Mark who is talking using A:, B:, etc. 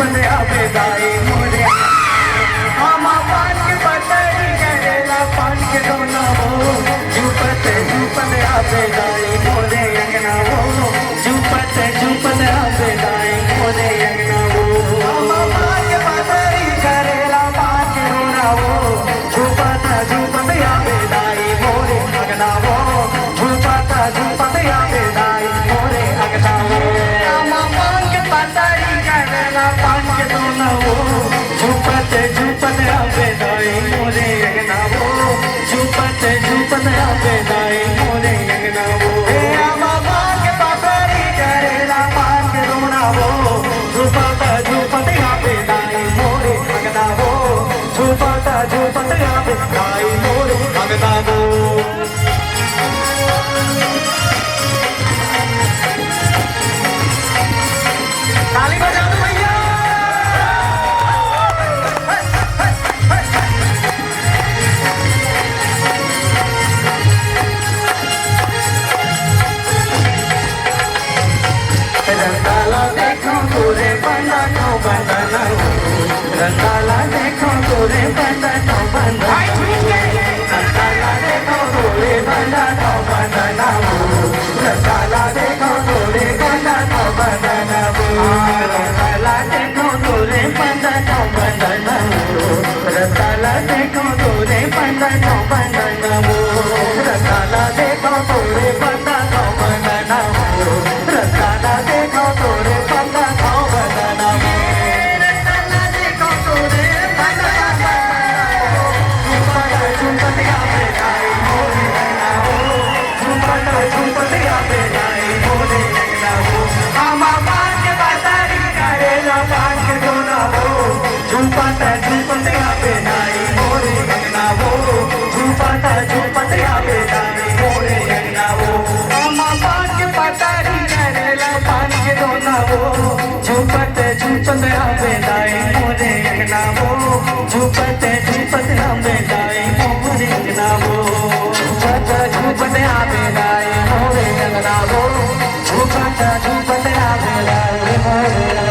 A: झूपते आवे दाई मोरे आमा पान के पतरी करेला पान के दोना वो झूपते आवे दाई मोरे अंगना वो झूपते आवे दाई मोरे अंगना वो आमा पान के पतरी करेला पान के दोना वो झूपते आवे दाई मोरे अंगना वो झूपते आवे दाई मोरे अंगना वो आमा पान के पतरी करेला पान के दोना वो झूपते आवे दाई मोरे अंगना वो झूपते आवे दाई मोरे अंगना वो आमा पान के पतरी करेला पान के दोना वो झूपते आवे दाई मोरे अंगना वो झूपते आवे दाई मोरे अंगना वो ताली बजा दो भैया रंगाला देखो तोरे बंधनो बंधना रंगाला देखो तोरे बंधनो बंधना रंगाला देखो तोरे बंधनो बंधना रंगाला देखो तोरे बंधनो बंधना रंगाला देखो तोरे बंधनो बंधना रंगाला देखो तोरे बंधनो बंधना रंगाला देखो तोरे बंधनो बंधना रंगाला देखो तोरे बंधनो बंधना रंगाला देखो तोरे बंधनो झूपते आवे दाई मोरे अंगना वो झूपते आवे दाई मोरे अंगना वो आमा पान के पतरी करेला पान के दोना वो झूपते आवे दाई मोरे अंगना वो झूपते आवे दाई मोरे अंगना वो आमा पान के पतरी करेला पान के दोना वो झूपते आवे दाई मोरे अंगना वो झूपते आवे दाई मोरे अंगना वो झूपते आवे दाई मोरे अंगना वो झूपते आवे दाई मोरे